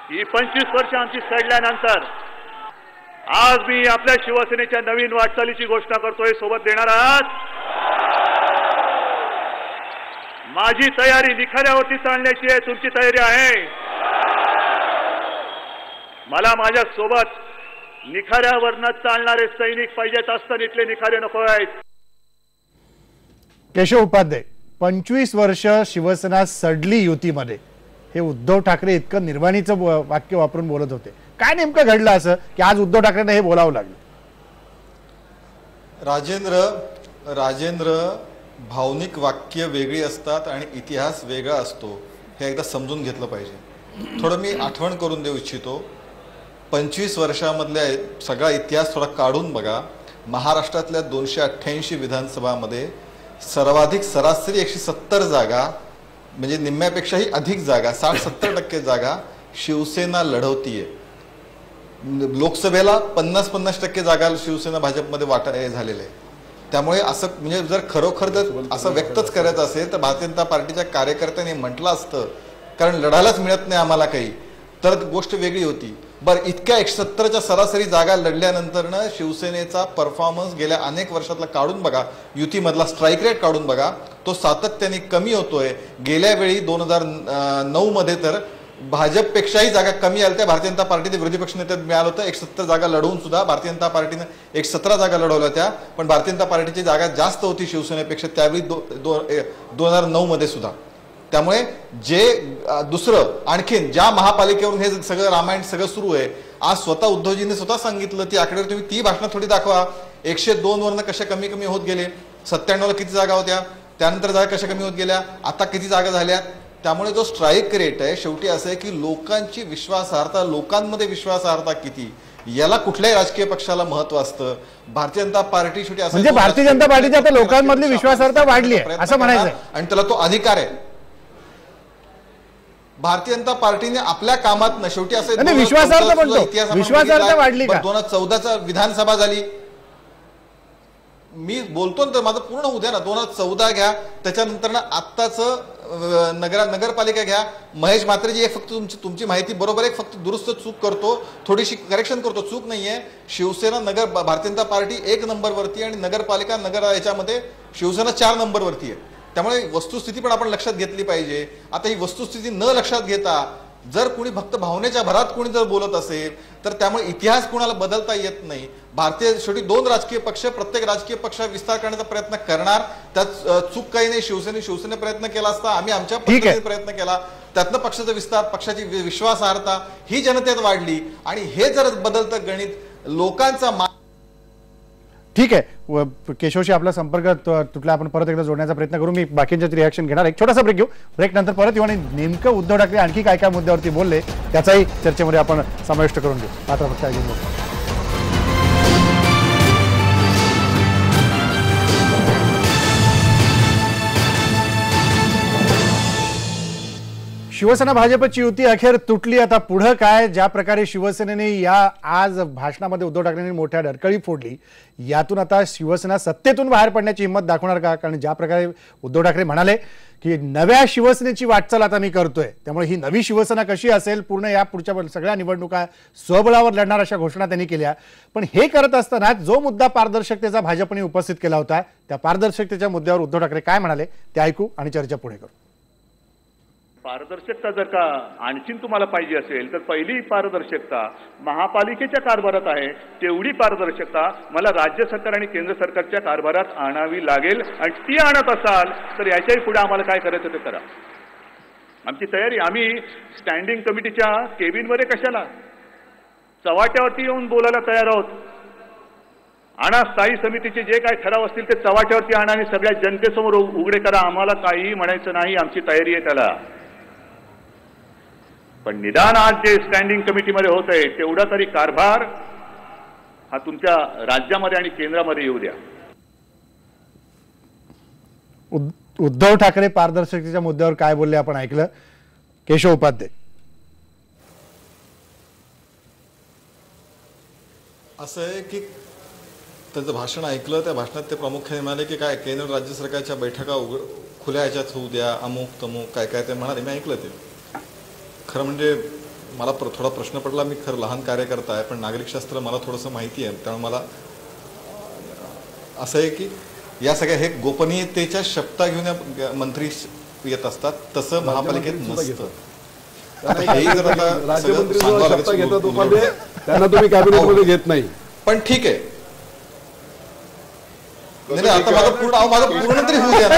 की 25 वर्ष आमची सडल्यानंतर आज मी आपल्या शिवसेनेच्या नवीन वाटचालीची घोषणा करतोय. सोबत देणार आहात? माझी तयारी निखाऱ्यावरती चालण्याची आहे. तुमची तयारी आहे? मला माझ्या सोबत निखाऱ्यावरनं चालणारे सैनिक पाहिजेत, असताना इथले निखारे नको आहेत. केशव उपाध्याय, 25 वर्ष शिवसेना सडली युतीमध्ये, हे उद्धव ठाकरे इतकं निर्वाणीचं वाक्य वापरून बोलत होते. काय नेमकं घडलं असं की आज उद्धव ठाकरेंना हे बोलावं लागलं? राजेंद्र भावनिक वाक्य वेगळी असतात आणि इतिहास वेगळा असतो, हे एकदा समजून घेतलं पाहिजे. थोडं मी आठवण करून देऊ इच्छितो. 25 वर्षामधल्या सगळा इतिहास थोडा काढून बघा. महाराष्ट्रातल्या 288 विधानसभामध्ये सर्वाधिक सरासरी 170 जागा, म्हणजे निम्म्यापेक्षाही अधिक जागा, 60-70% जागा शिवसेना लढवतीये. लोकसभेला 50-50% जागा शिवसेना भाजपमध्ये वाटा झालेले आहे. त्यामुळे असं म्हणजे जर खरोखर जर असं व्यक्तच करायचं असेल तर भारतीय जनता पार्टीच्या कार्यकर्त्यांनी म्हटलं असतं, कारण लढायलाच मिळत नाही आम्हाला काही, तर गोष्ट वेगळी होती. बरं, इतक्या 170च्या सरासरी जागा लढल्यानंतरनं शिवसेनेचा परफॉर्मन्स गेल्या अनेक वर्षातला काढून बघा, युतीमधला स्ट्राईक रेट काढून बघा, तो सातत्याने कमी होतोय. गेल्या वेळी 2009 मध्ये तर भाजपपेक्षाही जागा कमी आल्या त्या भारतीय जनता पार्टीने विरोधी पक्ष नेत्यात मिळालं होतं. 170 जागा लढवून सुद्धा भारतीय जनता पार्टीने 117 जागा लढवल्या होत्या, पण भारतीय जनता पार्टीची जागा जास्त होती शिवसेनेपेक्षा त्यावेळी 2009 मध्ये सुद्धा. त्यामुळे जे दुसरं आणखीन ज्या महापालिकेवरून हे सगळं रामायण सगळं सुरू आहे, आज स्वतः उद्धवजींनी स्वतः सांगितलं ती आकडेवारी तुम्ही ती भाषणं थोडी दाखवा. 102 वरनं कशा कमी कमी होत गेले, 97ला किती जागा होत्या, त्यानंतर जागा कशा कमी होत गेल्या, आता किती जागा झाल्या. त्यामुळे जो स्ट्राईक रेट आहे शेवटी असं आहे की लोकांची विश्वासार्हता, लोकांमध्ये विश्वासार्हता किती, याला कुठल्याही राजकीय पक्षाला महत्व असतं. भारतीय जनता पार्टी शेवटी असं म्हणजे भारतीय जनता पार्टीची आता लोकांमधली विश्वासार्हता वाढली आहे असं म्हणायचं आणि त्याला तो अधिकार आहे. भारतीय जनता पार्टीने आपल्या कामात शेवटी असं विश्वासार्हता म्हणतो, विश्वासार्हता वाढली का? 2014 विधानसभा झाली, मी बोलतो ना तर माझं पूर्ण होऊ द्या ना. 2014 घ्या, त्याच्यानंतर ना आत्ताच नगरपालिका घ्या. महेश म्हात्रेजी एक फक्त तुमची माहिती बरोबर आहे, फक्त दुरुस्त चूक करतो, थोडीशी करेक्शन करतो, चूक नाहीये. शिवसेना भारतीय जनता पार्टी 1 नंबरवरती आणि नगरपालिका याच्यामध्ये शिवसेना 4 नंबरवरती आहे. त्यामुळे वस्तुस्थिती पण आपण लक्षात घेतली पाहिजे. आता ही वस्तुस्थिती न लक्षात घेता जर कुणी फक्त भावनेच्या भरात कोणी जर बोलत असेल तर त्यामुळे इतिहास कुणाला बदलता येत नाही. भारतीय शेवटी 2 राजकीय पक्ष, प्रत्येक राजकीय पक्ष विस्तार करण्याचा प्रयत्न करणार, त्यात चूक काही नाही. शिवसेने प्रयत्न केला असता, आम्ही आमच्या पद्धतीने प्रयत्न केला, त्यातनं पक्षाचा विस्तार, पक्षाची विश्वासार्हता ही जनतेत वाढली. आणि हे जर बदलतं गणित लोकांचा ठीक आहे. केशवशी आपला संपर्क तुटला, आपण परत एकदा जोडण्याचा प्रयत्न करू. मी बाकींचे रिॲक्शन घेणार, एक छोटासा ब्रेक घेऊ. ब्रेक नंतर परत येऊ आणि नेमकं उद्धव ठाकरे आणखी काय काय मुद्द्यावरती बोलले त्याचाही चर्चेमध्ये आपण समाविष्ट करून घेऊ. मात्र फक्त शिवसेना भाजपची युती अखेर तुटली. आता पुढं काय, ज्या प्रकारे शिवसेनेने या आज भाषणामध्ये उद्धव ठाकरेंनी मोठ्या ढरकळी फोडली, यातून आता शिवसेना सत्तेतून बाहेर पडण्याची हिंमत दाखवणार का? कारण ज्या प्रकारे उद्धव ठाकरे म्हणाले की नव्या शिवसेनेची वाटचाल आता मी करतोय, त्यामुळे ही नवी शिवसेना कशी असेल, पूर्ण या पुढच्या सगळ्या निवडणुका स्वबळावर लढणार अशा घोषणा त्यांनी केल्या. पण हे करत असताना जो मुद्दा पारदर्शकतेचा भाजपने उपस्थित केला होता, त्या पारदर्शकतेच्या मुद्द्यावर उद्धव ठाकरे काय म्हणाले ते ऐकू आणि चर्चा पुढे करू. पारदर्शकता जर का आणखीन तुम्हाला पाहिजे असेल तर पहिली पारदर्शकता महापालिकेच्या कारभारात आहे, तेवढी पारदर्शकता मला राज्य सरकार आणि केंद्र सरकारच्या कारभारात आणावी लागेल. आणि ती आणत असाल तर याच्याही पुढे आम्हाला काय करायचं ते करा. आमची तयारी, आम्ही स्टँडिंग कमिटीच्या केबिनमध्ये कशाला, चव्हाट्यावरती येऊन बोलायला तयार आहोत. आणा स्थायी समितीचे जे काय ठराव असतील ते चव्हाट्यावरती आणा आणि सगळ्या जनतेसमोर उघडे करा. आम्हाला काहीही म्हणायचं नाही, आमची तयारी आहे त्याला. पण निदान आज जे स्टँडिंग कमिटीमध्ये होत आहे तेवढा तरी कारभार हा तुमच्या राज्यामध्ये आणि केंद्रामध्ये येऊ द्या. उद्धव ठाकरे पारदर्शकतेच्या मुद्द्यावर काय बोलले आपण ऐकलं. केशव उपाध्ये असं आहे की त्यांचं भाषण ऐकलं, त्या भाषणात ते प्रामुख्याने म्हणाले की काय केंद्र राज्य सरकारच्या बैठका खुल्या ह्याच्यात होऊ द्या, अमुक तमुक काय काय ते म्हणाले. मी ऐकलं ते. खरं म्हणजे मला थोडा प्रश्न पडला, मी खरं लहान कार्यकर्ता आहे पण नागरिकशास्त्र मला थोडंसं माहिती आहे, त्यामुळे मला असं आहे की या सगळ्या हे गोपनीयतेच्या शपथा घेऊन मंत्री येत असतात, तसं महापालिकेत नसतं. त्यांना तुम्ही कॅबिनेटमध्ये घेत नाही, पण ठीक आहे. आता माझं पूर्ण तरी होऊ द्या ना.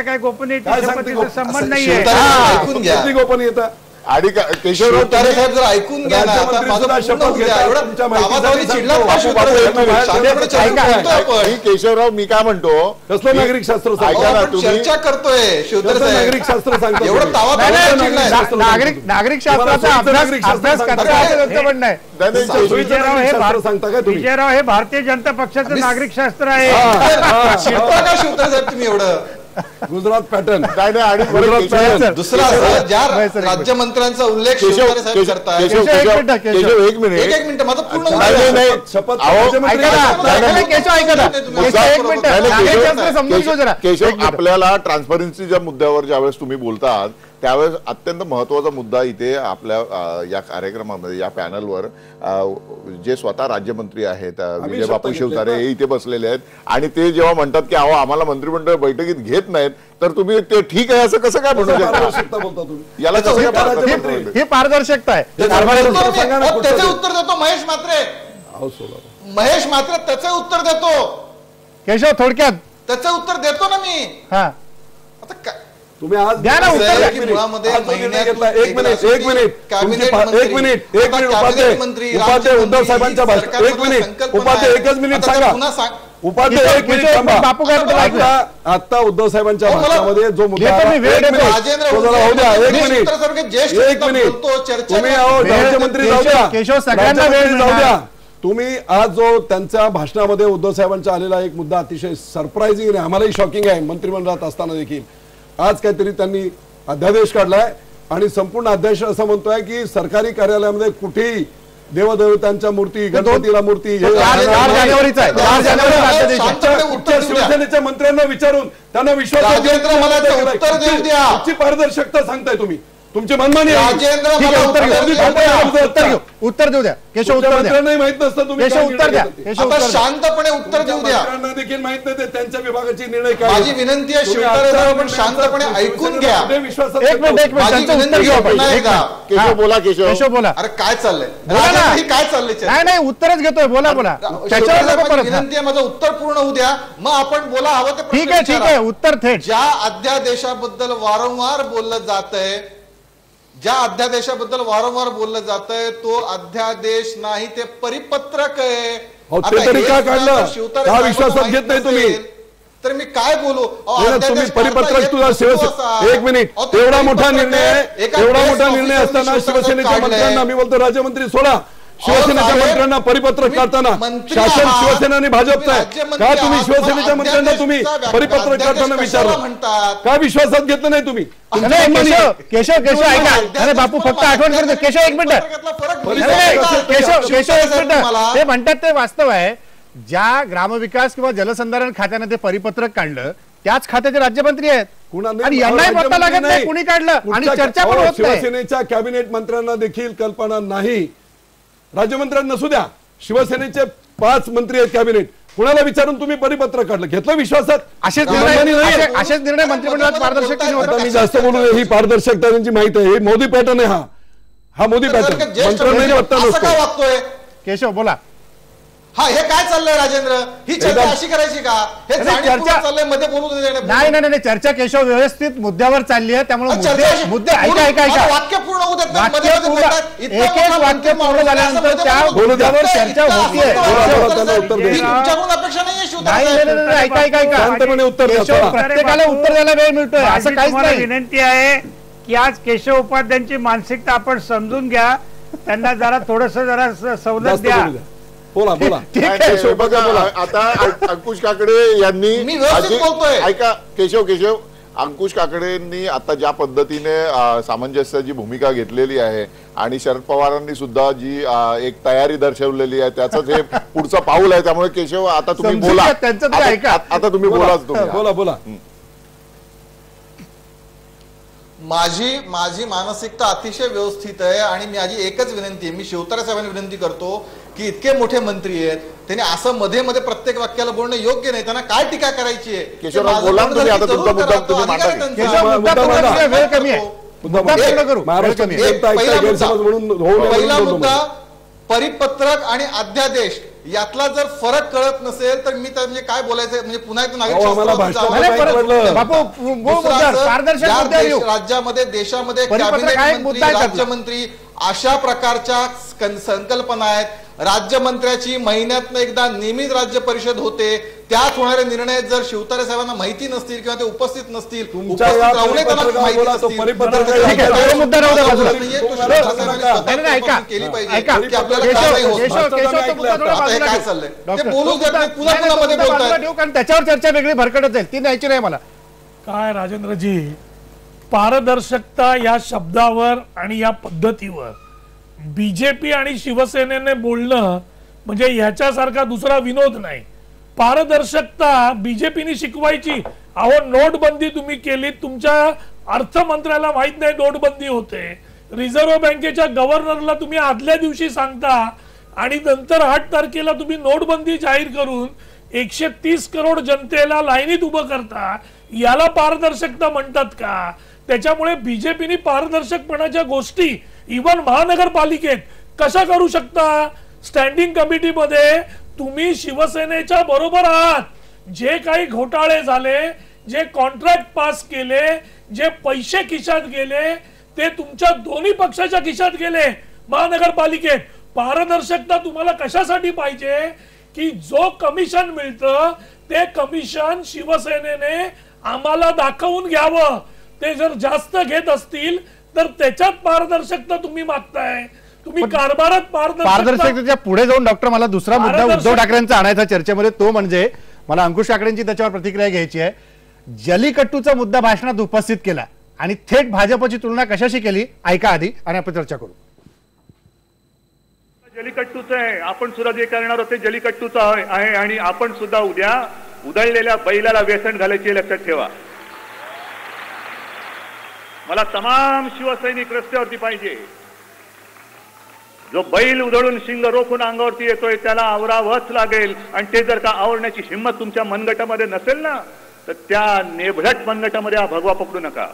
काय गोपनीयतेचा संबंध नाहीये. ऐकून घ्या गोपनीयता आणि केशवराव तारे साहेब जर ऐकून घ्या ना, केशवराव मी काय म्हणतो, कसलं नागरिक शास्त्र चर्चा करतोय शिवतर नागरिक शास्त्र सांगतो. एवढं नागरिक शास्त्राचा अभ्यास विजयराव हे भारतीय जनता पक्षाचं नागरिक शास्त्र आहे. शिवतर का शिवतर साहेब तुम्ही एवढं गुजरात पॅटर्न दुसरा ज्या राज्यमंत्र्यांचा उल्लेख करताय. एक मिनिट माझं पूर्ण केशव, आपल्याला ट्रान्सपरन्सीच्या मुद्द्यावर ज्यावेळेस तुम्ही बोलतात त्यावेळेस अत्यंत महत्त्वाचा मुद्दा इथे आपल्या या कार्यक्रमामध्ये या पॅनलवर जे स्वतः राज्यमंत्री आहेत विजय बापू शिवतारे हे इथे बसलेले आहेत आणि ते जेव्हा म्हणतात की अहो आम्हाला मंत्रिमंडळ बैठकीत घेत नाहीत तर तुम्ही ते ठीक आहे असं कसं काय म्हणू शकता? याला ही पारदर्शकता आहे. त्याचे उत्तर देतो महेश म्हात्रे. महेश म्हात्रे त्याचे उत्तर देतो. केशव थोडक्यात त्याचं उत्तर देतो ना मी. हा आता तुम्ही आज द्या ना उत्तर. एक मिनिट उपाध्याय उद्धव साहेबांच्या भाषणात एक मिनिट उपाध्याय एकच मिनिट सांगा. उपाध्याय एक मिनिट बापू काय आता उद्धव साहेबांच्या भाषणामध्ये जो मुद्दा होऊ द्या एक मिनिट तुम्ही राज्यमंत्री जाऊ द्या केशव सगळ्यांना वेळ जाऊ द्या. तुम्ही आज जो त्यांच्या भाषणामध्ये उद्धव साहेबांचा आलेला एक मुद्दा अतिशय सरप्राइझिंग आहे आम्हालाही शॉकिंग आहे मंत्रिमंडळात असताना देखील आज काहीतरी त्यांनी अध्यादेश काढलाय आणि संपूर्ण अध्यादेश असं म्हणतोय की सरकारी कार्यालयामध्ये कुठेही देवदेवतांच्या मूर्ती गणपतीला मूर्ती शिवसेनेच्या मंत्र्यांना विचारून त्यांना विश्वास पारदर्शकता सांगताय तुम्ही तुमची मनमानी उत्तर देऊ द्या केशव उत्तर द्या. नाही माहित नसतं तुम्ही उत्तर द्या. शांतपणे उत्तर देऊ द्या. देखील माहित नाही त्यांच्या विभागाची निर्णय काय. माझी विनंती आहे शिवतारे पण शांतपणे ऐकून घ्या. एक मिनिट केशव बोला. केशव बोला. अरे काय चाललंय काय चाललंय? नाही उत्तरच घेतोय. बोला त्याच्यावर विनंती आहे माझं उत्तर पूर्ण होऊ द्या मग आपण बोला हवं ते. ठीक आहे उत्तर थेट. ज्या अध्यादेशाबद्दल वारंवार बोललं जातंय बोललं जातंय तो अध्यादेश नाही ते परिपत्रक आहे. ते तरी का काढलं का विश्वासात घेत नाही तुम्ही तर मी काय बोलू. तुम्ही परिपत्रक तुझा एक मिनिट एवढा मोठा निर्णय असताना शिवसेनेच्या मंत्र्यांना मी बोलतो राज्यमंत्री सोडा शिवसेनेच्या मंत्र्यांना परिपत्रक काढताना शासन शिवसेना आणि भाजपचं आहे का तुम्ही शिवसेनेच्या मंत्र्यांना तुम्ही परिपत्रक काढताना विचारलं का विश्वासात घेतलं नाही तुम्ही. केशव ऐका. अरे बापू फक्त आठवण करतो. केशव एक मिनिट केशव एक मिनिट. ते म्हणतात ते वास्तव आहे ज्या ग्रामविकास किंवा जलसंधारण खात्याने ते परिपत्रक काढलं त्याच खात्याचे राज्यमंत्री आहेत आणि यांनाही पत्ता लागत नाही कुणी काढलं आणि चर्चा पण होत नाही. शिवसेनेच्या कॅबिनेट मंत्र्यांना देखील कल्पना नाही. राज्यमंत्र्यांना नसू द्या शिवसेनेचे 5 मंत्री आहेत कॅबिनेट कुणाला विचारून तुम्ही परिपत्रक काढलं घेतलं विश्वासात. असेच निर्णय मंत्रिमंडळात पारदर्शकतेने होतात. मी जास्त बोलू ही पारदर्शकता त्यांची माहिती आहे. हे मोदी पॅटर्न आहे. हा मोदी पॅटर्न मंत्र्यांनाही पत्ता नसतो. केशव बोला. हे काय चाललंय राजेंद्र ही चर्चा अशी करायची का? हे चर्चा चाललंय मध्ये बोलू नाही चर्चा केशव व्यवस्थित मुद्द्यावर चालली आहे त्यामुळे मुद्दे ऐका वाक्य पूर्ण होऊ देत एक वाक्य पूर्ण झाल्यानंतर त्या मुद्द्यावर चर्चा होतीये. तुमच्याकडून अपेक्षा नाहीये. ऐका उत्तर प्रत्येकाला उत्तर द्यायला वेळ मिळतोय असं काहीच नाही. विनंती आहे की आज केशव उपाध्यांची मानसिकता आपण समजून घ्या. त्यांना जरा सवलत द्या. बोला आता अंकुश काकडे यांनी ऐका केशव अंकुश काकडेंनी आता ज्या पद्धतीने सामंजस्याची भूमिका घेतलेली आहे आणि शरद पवारांनी सुद्धा जी एक तयारी दर्शवलेली आहे त्याचं हे पुढचं पाऊल आहे. त्यामुळे केशव आता तुम्ही बोला. आता तुम्ही बोला. माझी मानसिकता अतिशय व्यवस्थित आहे आणि माझी एकच विनंती आहे. मी शिवतारे साहेबांनी विनंती करतो की इतके मोठे मंत्री आहेत त्यांनी असं मध्ये मध्ये प्रत्येक वाक्याला बोलणं योग्य नाही. त्यांना काय टीका करायची आहे. केशवराव बोला तुम्ही आता तुमचा मुद्दा तुम्ही पहिला मुद्दा परिपत्रक आणि अध्यादेश यातला जर फरक कळत नसेल तर मी म्हणजे काय बोलायचं म्हणजे पुन्हा एकदा राज्यामध्ये देशामध्ये कॅबिनेट मंत्री राज्यमंत्री अशा प्रकारच्या संकल्पना आहेत. राज्यमंत्र्याची महिन्यातनं एकदा नियमित राज्य परिषद होते. त्यात होणारे निर्णय जर शिवतारे साहेबांना माहिती नसतील किंवा ते उपस्थित नसतील काय चाललंय ते बोलू कारण त्याच्यावर चर्चा वेगळी भरकटत जाईल ती न्यायची नाही मला. काय राजेंद्रजी पारदर्शकता या शब्दावर आणि या पद्धतीवर बीजेपी आणि शिवसेनेने बोलणं म्हणजे ह्याच्यासारखा दुसरा विनोद नाही. पारदर्शकता बीजेपीने शिकवायची. अहो नोटबंदी तुम्ही केली तुमच्या अर्थमंत्र्याला माहित नाही नोटबंदी होते, रिझर्व्ह बँकेच्या गव्हर्नरला तुम्ही आदल्या दिवशी सांगता आणि नंतर 8 तारखेला तुम्ही नोटबंदी जाहीर करून 130 करोड जनतेला लाईनीत उभं करता, याला पारदर्शकता म्हणतात का? त्याच्यामुळे बीजेपीने पारदर्शकपणाच्या गोष्टी इव्हन महानगरपालिकेत कशा करू शकता? स्टँडिंग कमिटीमध्ये तुम्ही शिवसेनेच्या बरोबर आहात. जे काही घोटाळे झाले, जे कॉन्ट्रॅक्ट पास केले, जे पैसे खिशात गेले, ते तुमच्या दोन्ही पक्षाच्या खिशात गेले. महानगरपालिकेत पारदर्शकता तुम्हाला कशासाठी पाहिजे की जो कमिशन मिळतं ते कमिशन शिवसेनेने आम्हाला दाखवून घ्यावं. ते जर जास्त घेत असतील तर त्याच्यात पारदर्शकता तुम्ही मागताय. तुम्ही कारभारात पारदर्शकतेच्या पुढे जाऊन डॉक्टर मला दुसरा मुद्दा उद्धव ठाकरेंचा आणायचा चर्चेमध्ये, तो म्हणजे मला अंकुश ठाकरेंची त्याच्यावर प्रतिक्रिया घ्यायची आहे. जलीकट्टूचा मुद्दा भाषणात उपस्थित केला आणि थेट भाजपची तुलना कशाशी केली ऐका आधी आणि आपण चर्चा करू. जलीकट्टूचं आहे, आपण सुद्धा जे करणार होते जलीकट्टूचं आहे आणि आपण सुद्धा उद्या उधळलेल्या बैलाला व्यसन घालायचे लक्षात ठेवा. मला तमाम शिवसैनिक रस्त्यावरती पाहिजे. जो बैल उधळून शिंग रोखून अंगावरती येतोय त्याला आवरावंच लागेल आणि ते जर का आवरण्याची हिंमत तुमच्या मनगटामध्ये नसेल ना तर त्या नेभडट मनगटामध्ये हा भगवा पकडू नका.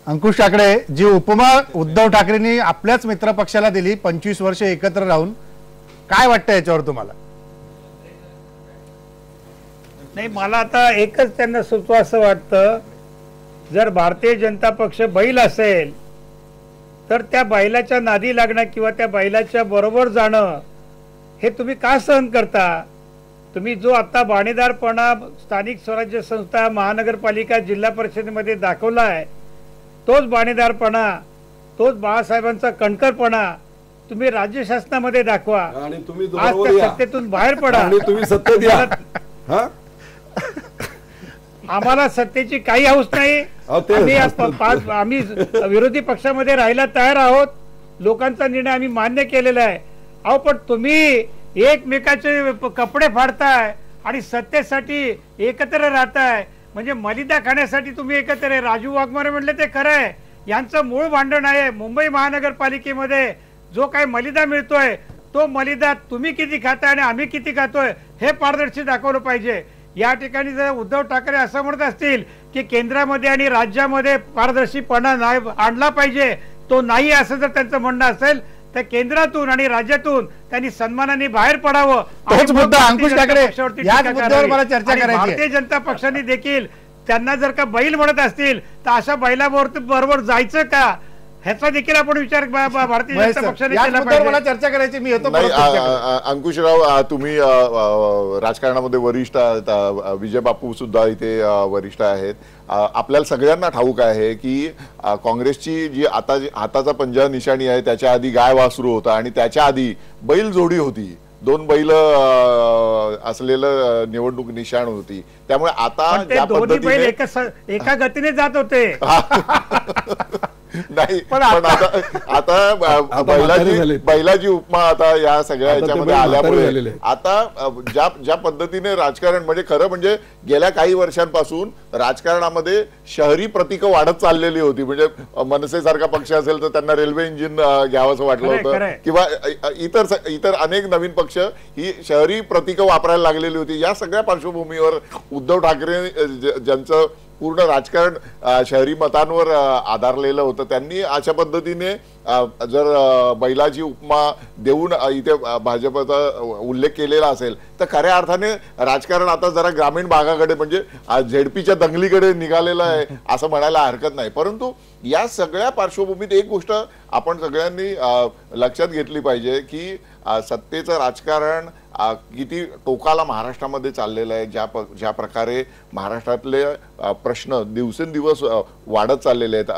अंकुश ठाकरे, जी उपमा उद्धव ठाकरेंनी आपल्याच मित्र पक्षाला दिली 25 वर्ष एकत्र राहून, काय वाटतं याच्यावर तुम्हाला? नाही, मला आता एकच त्यांना सुचवा असं वाटतं, जर भारतीय जनता पक्ष बैल असेल तर त्या बैलाच्या नादी लागणं किंवा त्या बैलाच्या बरोबर जाणं हे तुम्ही का सहन करता? तुम्ही जो आता बाणेदारपणा स्थानिक स्वराज्य संस्था, महानगरपालिका, जिल्हा परिषदेमध्ये दाखवलाय, तोच बाणेदारपणा, तोच बाळासाहेबांचा कणखरपणा तुम्ही राज्य शासनामध्ये दाखवा आणि तुम्ही आज त्या सत्तेतून बाहेर पडा आणि तुम्ही सत्तेत या. आम्हाला सत्तेची काही हौस नाही. आम्ही विरोधी पक्षामध्ये राहायला तयार आहोत. लोकांचा निर्णय आम्ही मान्य केलेला आहे. अहो, पण तुम्ही एकमेकाचे कपडे फाडताय आणि सत्तेसाठी एकत्र राहताय. म्हणजे मलिदा खाण्यासाठी तुम्ही एकत्र आहे. राजू वाघमारे म्हणले ते खरं आहे. यांचं मूळ भांडण आहे मुंबई महानगरपालिकेमध्ये. जो काही मलिदा मिळतोय तो मलिदा तुम्ही किती खाताय आणि आम्ही किती खातोय हे पारदर्शी दाखवलं पाहिजे. या ठिकाणी जर उद्धव ठाकरे असं म्हणत असतील की केंद्रामध्ये आणि राज्यामध्ये पारदर्शीपणा नाही आणला पाहिजे, तो नाही असं जर त्यांचं म्हणणं असेल तर केंद्रातून आणि राज्यातून त्यांनी सन्मानाने बाहेर पडावं. तोच मुद्दा अंकुश ठाकरे, याच मुद्द्यावर मला चर्चा करायची आहे. भारतीय जनता पक्षाने देखील त्यांना जर का बैल म्हणत असतील तर अशा बैलाबरोबर जायचं का ह्याचा देखील आपण विचार भारतीय जनता पक्षाने केला पाहिजे. मला चर्चा करायची. मी येतो. अंकुशराव, तुम्ही राजकारणामध्ये वरिष्ठ आहात, विजय बापू सुद्धा इथे वरिष्ठ आहेत. आपल्याला सगळ्यांना ठाऊक आहे की काँग्रेसची जी आता हाताचा पंजा निशाणी आहे त्याच्या आधी गाय वासरू होता आणि त्याच्या आधी बैल जोडी होती. 2 बैल असलेलं निवडणूक निशाण होती. त्यामुळे आता ज्या पद्धतीने एका गतीने जात होते नाही, पण आता बैलाची उपमा आता या सगळ्या याच्यामध्ये आल्यामुळे आता ज्या पद्धतीने राजकारण, म्हणजे खरं म्हणजे गेल्या काही वर्षांपासून राजकारणामध्ये शहरी प्रतीकं वाढत चाललेली होती. म्हणजे मनसेसारखा पक्ष असेल तर त्यांना रेल्वे इंजिन घ्यावंसं वाटलं होतं किंवा इतर अनेक नवीन पक्ष ही शहरी प्रतीकं वापरायला लागलेली होती. या सगळ्या पार्श्वभूमीवर उद्धव ठाकरे ज्यांचं पूर्ण राजकारण शहरी मतांवर आधारलेलं होतं, त्यांनी अशा पद्धतीने जर बैलाची उपमा देऊन इथे भाजपचा उल्लेख केलेला असेल तर खऱ्या अर्थाने राजकारण आता जरा ग्रामीण भागाकडे म्हणजे झेडपीच्या दंगलीकडे निघालेलं आहे असं म्हणायला हरकत नाही. परंतु या सगळ्या पार्श्वभूमीत एक गोष्ट आपण सगळ्यांनी लक्षात घेतली पाहिजे की सत्तेचं राजकारण किती टोकाला महाराष्ट्रामध्ये चाललेलं आहे. ज्या प्रकारे महाराष्ट्रातले प्रश्न दिवसेंदिवस वाढत चाललेले आहेत.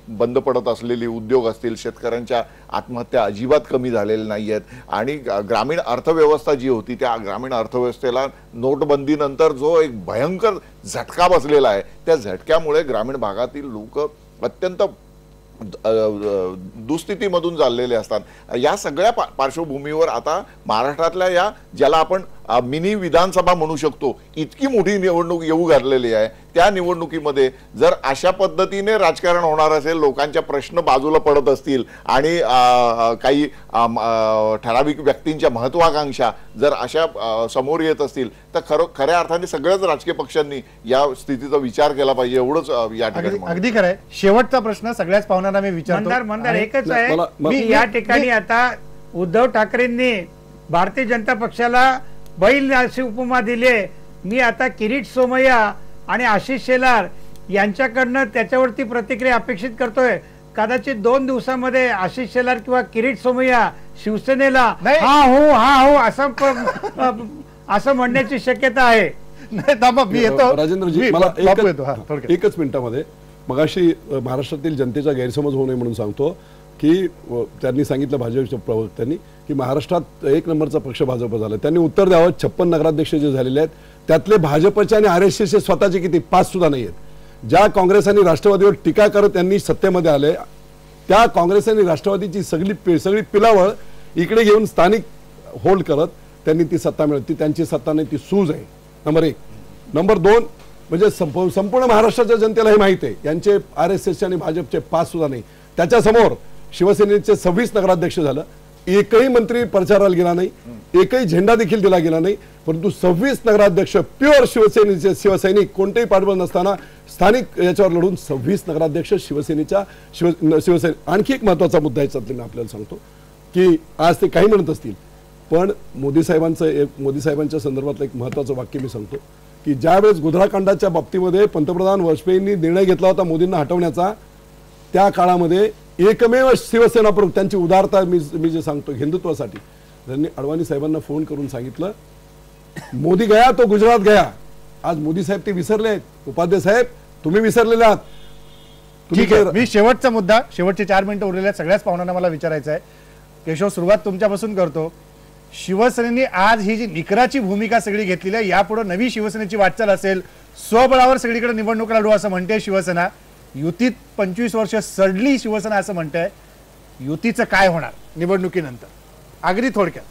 बंद पडत असलेले उद्योग असतील, शेतकऱ्यांच्या आत्महत्या अजिबात कमी झालेल्या नाही आहेत आणि ग्रामीण अर्थव्यवस्था जी होती त्या ग्रामीण अर्थव्यवस्थेला नोटबंदीनंतर जो एक भयंकर झटका बसलेला आहे, त्या झटक्यामुळे ग्रामीण भागातील लोक अत्यंत दुस्थितीमधून चाललेले असतात. या सगळ्या पार्श्वभूमीवर आता महाराष्ट्रातल्या या ज्याला आपण मिनी विधानसभा म्हणू शकतो इतकी मोठी निवडणूक येऊ घातलेली आहे. त्या निवडणुकीमध्ये जर अशा पद्धतीने राजकारण होणार असेल, लोकांच्या प्रश्न बाजूला पडत असतील आणि काही ठराविक व्यक्तींच्या महत्वाकांक्षा जर अशा समोर येत असतील तर खऱ्या अर्थाने सगळ्याच राजकीय पक्षांनी या स्थितीचा विचार केला पाहिजे, एवढंच या ठिकाणी. अगदी खरंय. शेवटचा प्रश्न सगळ्याच पाहुण्यांना मी विचारतो. मंदार एकच आहे, मी या ठिकाणी आता उद्धव ठाकरेंनी भारतीय जनता पक्षाला बैल अशी उपमा दिली. मी आता किरीट सोमय्या आणि आशिष शेलार यांच्याकडनं त्याच्यावरती प्रतिक्रिया अपेक्षित करतोय. कदाचित 2 दिवसामध्ये आशिष शेलार किंवा किरीट सोमय्या शिवसेनेला हा हो असं म्हणण्याची शक्यता आहे. राजेंद्रजी मला एकच मिनिटामध्ये मगाशी महाराष्ट्रातील जनतेचा गैरसमज होऊ नये म्हणून सांगतो की त्यांनी सांगितलं भाजपच्या प्रवक्त्यांनी की महाराष्ट्रात 1 नंबरचा पक्ष भाजप झाला. त्यांनी उत्तर द्यावं 56 नगराध्यक्ष जे झालेले आहेत त्यातले भाजपचे आणि RSSचे स्वतःचे किती 5 सुद्धा नाही आहेत. ज्या काँग्रेस आणि राष्ट्रवादीवर टीका करत त्यांनी सत्तेमध्ये आले त्या काँग्रेस आणि राष्ट्रवादीची सगळी पिलावळ इकडे घेऊन स्थानिक होल्ड करत त्यांनी ती सत्ता मिळवली. त्यांची सत्ता नाही, ती सूज आहे. नंबर 1. नंबर 2 म्हणजे संपूर्ण महाराष्ट्राच्या जनतेला हे माहिती आहे यांचे RSSचे आणि भाजपचे 5 सुद्धा नाही. त्याच्यासमोर शिवसेनेचे 26 नगराध्यक्ष झालं, एकही मंत्री प्रचाराला गेला नाही, एकही झेंडा देखील दिला गेला नाही, परंतु 26 नगराध्यक्ष प्युअर शिवसेनेचे शिवसैनिक कोणतेही पाठबळ नसताना स्थानिक याच्यावर लढून 26 नगराध्यक्ष शिवसेनेच्या शिवसेने. आणखी एक महत्वाचा मुद्दा याच्यातला मी आपल्याला सांगतो की आज ते काही म्हणत असतील पण मोदी साहेबांच्या संदर्भातलं एक महत्वाचं वाक्य मी सांगतो की ज्यावेळेस गुजराकांडाच्या बाबतीमध्ये पंतप्रधान वाजपेयींनी निर्णय घेतला होता मोदींना हटवण्याचा, त्या काळामध्ये एकमेव शिवसेना प्रमुख त्यांची उदारता मी जे सांगतो हिंदुत्वासाठी त्यांनी अडवाणी साहेबांना फोन करून सांगितलं मोदी गया तो गुजरात गया. आज मोदी साहेब ते विसरले आहेत. उपाध्याय साहेब तुम्ही विसरलेले आहात. ठीक आहे, मी शेवटचा मुद्दा, शेवटचे 4 मिनिटं उरलेल्या सगळ्याच पाहुण्यांना मला विचारायचं आहे. केशव, सुरुवात तुमच्यापासून करतो. शिवसेनेने आज ही जी निकराची भूमिका सगळी घेतलेली आहे, यापुढे नवी शिवसेनेची वाटचाल असेल, स्वबळावर सगळीकडे निवडणूक लढू असं म्हणते शिवसेना. युतीत 25 वर्ष सडली शिवसेना असं म्हणते. युतीचं काय होणार निवडणुकीनंतर अगदी थोडक्यात?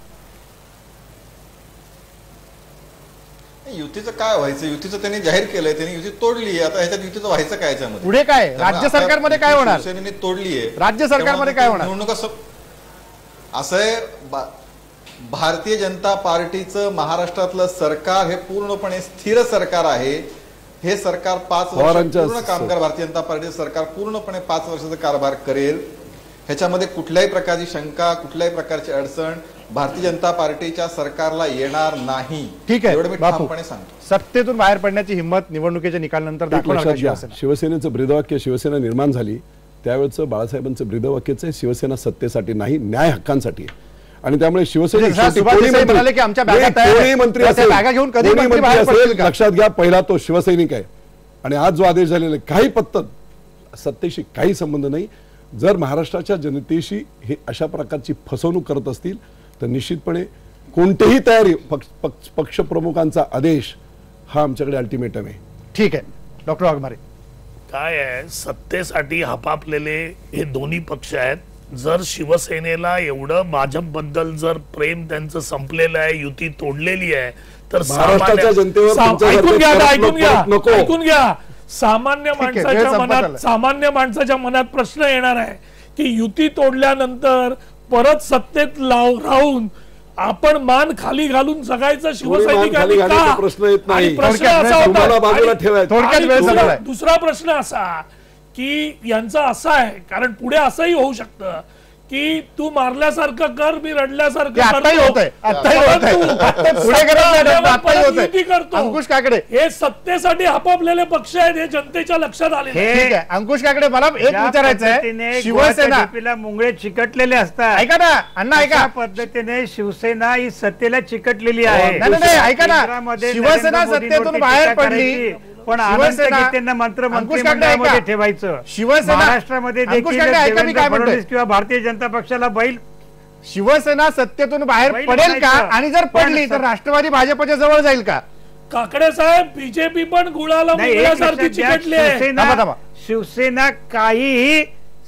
युतीचं काय व्हायचं? युतीचं त्यांनी जाहीर केलंय, त्यांनी युती तोडली. आता ह्याच्यात युतीचं व्हायचं काय? याच्यामध्ये पुढे काय? राज्य सरकारमध्ये काय होणार? शिवसेनेने तोडली आहे, राज्य सरकारमध्ये काय होणार? निवडणूक असं आहे. भारतीय जनता पार्टीचं महाराष्ट्रातलं सरकार हे पूर्णपणे स्थिर सरकार आहे. हे सरकार 5 वर्ष पूर्ण कामगार भारतीय जनता पार्टीचं सरकार पूर्णपणे 5 वर्षाचा कारभार करेल. ह्याच्यामध्ये कुठल्याही प्रकारची शंका, कुठल्याही प्रकारची अडचण भारतीय जनता पार्टीच्या सरकारला येणार नाही. ठीक आहे, एवढं मी ठामपणे सांगतो. सत्तेतून बाहेर पडण्याची हिंमत निवडणुकीच्या निकालानंतर दाखवणार. शिवसेनेचं ब्रीदवाक्य शिवसेना निर्माण झाली त्यावेळेचं बाळासाहेबांचं ब्रीदवाक्यच आहे शिवसेना सत्तेसाठी नाही, न्याय हक्कांसाठी. आणि त्यामुळे शिवसेना लक्षात घ्या, पहिला तो शिवसैनिक आहे. आणि आज जो आदेश झालेला आहे काही पत्ता सत्तेशी काही संबंध नाही. जर महाराष्ट्राच्या जनतेशी हे अशा प्रकारची फसवणूक करत असतील तर निश्चितपणे कोणतीही तयारी पक्षप्रमुखांचा आदेश हा आमच्याकडे अल्टिमेटम आहे. ठीक आहे डॉक्टर वाघमारे, काय आहे सत्तेसाठी हपापलेले हे दोन्ही पक्ष आहेत. जर शिवसेनेला एवढं भाजपबद्दल जर प्रेम त्यांचं संपलेलं आहे, युती तोडलेली आहे, तर महाराष्ट्राच्या जनतेवर ऐकून घ्या सामान्य माणसाच्या मनात प्रश्न येणार आहे की युती तोडल्यानंतर परत सत्तेत राहून आपण मान खाली घालून जगायचं शिवसैनिकांनी का? प्रश्न येत नाही. दुसरा प्रश्न असा की यांचं असं आहे, कारण पुढे असंही होऊ शकतं की तू मारल्यासारखं कर, मी रडल्यासारखं करतो. अंकुश काकडे, हे सत्तेसाठी हपापलेले पक्ष आहेत, हे जनतेच्या लक्षात आले. अंकुश काकडे, मला एक विचारायचं आहे. शिवसेना मुंगळे चिकटलेले असतात. ऐका ना अण्णा, ऐका पद्धतीने शिवसेना ही सत्तेला चिकटलेली आहे. ऐका ना, शिवसेना सत्तेतून बाहेर पडली पण त्यांना मंत्रिमंडळामध्ये ठेवायचं. शिवसेना महाराष्ट्रामध्ये किंवा भारतीय जनता पक्षाला बैल. शिवसेना सत्तेतून बाहेर पडेल का? आणि जर पडली तर राष्ट्रवादी भाजपच्या जवळ जाईल का? काकडे साहेब, बीजेपी पण गुळाला मुंगळ्यासारखी चिकटली आहे. शिवसेना काहीही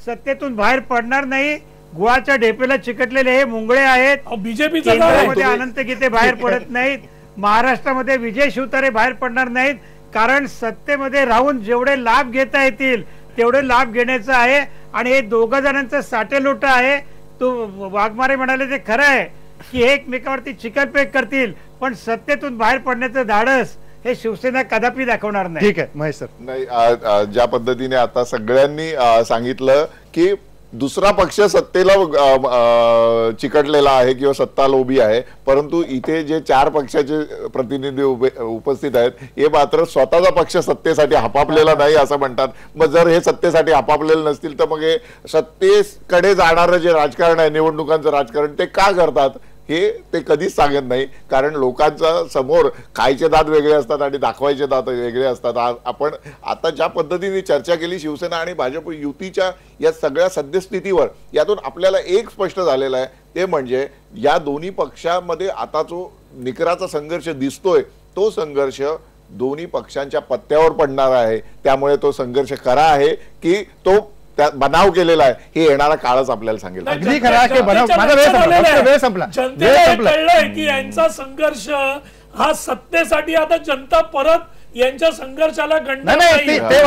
सत्तेतून बाहेर पडणार नाही. गुळाच्या ढेपेला चिकटलेले हे मुंगळे आहेत. बीजेपीच्या अनंत गीते बाहेर पडत नाहीत. महाराष्ट्रामध्ये विजय शिवतारे बाहेर पडणार नाहीत, कारण सत्तेमध्ये राहून जेवढे लाभ घेता येतील तेवढे लाभ घेण्याचं आहे. आणि हे दोघं जणांचं साटेलोट आहे. तो वाघमारे म्हणाले ते खरं आहे की एकमेकावरती चिकनपेक करतील, पण सत्तेतून बाहेर पडण्याचं धाडस हे शिवसेना कदापि दाखवणार नाही. ठीक आहे महेश सर. नाही, ज्या पद्धतीने आता सगळ्यांनी सांगितलं की दुसरा पक्ष सत्तेला चिकटलेला आहे किंवा सत्ता लोभी आहे, परंतु इथे जे 4 पक्षाचे प्रतिनिधी उपस्थित आहेत हे मात्र स्वतःचा पक्ष सत्तेसाठी हपापलेला नाही असं म्हणतात. मग जर हे सत्तेसाठी हपापलेले नसतील तर मग हे सत्तेकडे जाणारं जे राजकारण आहे, निवडणुकांचं राजकारण, ते का करतात हे ते कधीच सांगत नाही. कारण लोकांच्या समोर खायचे दात वेगळे असतात आणि दाखवायचे दात वेगळे असतात. आपण आता ज्या पद्धतीने चर्चा केली शिवसेना आणि भाजप युतीच्या या सगळ्या सद्यस्थितीवर, यातून आपल्याला एक स्पष्ट झालेलं आहे, ते म्हणजे या दोन्ही पक्षामध्ये आता जो निकराचा संघर्ष दिसतोय तो संघर्ष दोन्ही पक्षांच्या पत्त्यावर पडणार आहे. त्यामुळे तो संघर्ष खरा आहे की तो बनाव केलेला आहे हे येणारा काळच आपल्याला सांगेल. अगदी खरा की बनाव. माझा वेळ संपला. कळलंय की यांचा संघर्ष हा सत्तेसाठी, आता जनता परत यांच्या संघर्षाला ते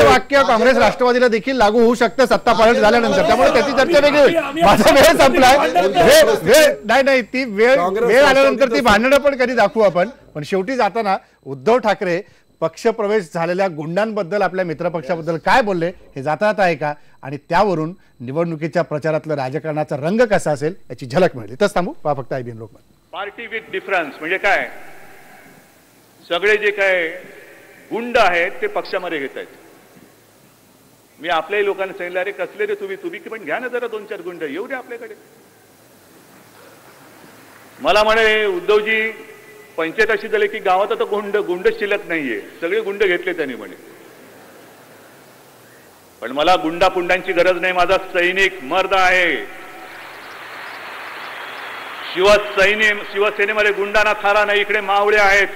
वाक्य काँग्रेस राष्ट्रवादीला देखील लागू होऊ शकतं सत्ता पालट झाल्यानंतर. त्यामुळे त्याची चर्चा वेगळी होईल. माझा वेळ संपलाय. नाही ती वेळ आल्यानंतर ती भांडणं पण कधी दाखवू आपण. पण शेवटी जाताना उद्धव ठाकरे पक्षप्रवेश झालेल्या गुंडांबद्दल, आपल्या मित्रपक्षाबद्दल काय बोलले हे जाता आहे का, आणि त्यावरून निवडणुकीच्या प्रचारातलं राजकारणाचा रंग कसा असेल याची झलक मिळेल. इथंच थांबू. पहा फक्त IBN Lokmat. Party with difference म्हणजे काय, सगळे जे काय गुंड आहेत ते पक्षामध्ये घेत आहेत. मी आपल्याही लोकांना सांगितलं, अरे कसले रे तुम्ही पण घ्या ना जरा 2-4 गुंड येऊ दे आपल्याकडे. मला म्हणे उद्धवजी पंचायत अशी झाली की गावात आता गुंड शिल्लक नाहीये, सगळे गुंड घेतले त्यांनी म्हणे. पण मला गुंडापुंडांची गरज नाही. माझा सैनिक मर्द आहे. शिवसेनेमध्ये गुंडांना थारा नाही. इकडे मावळे आहेत,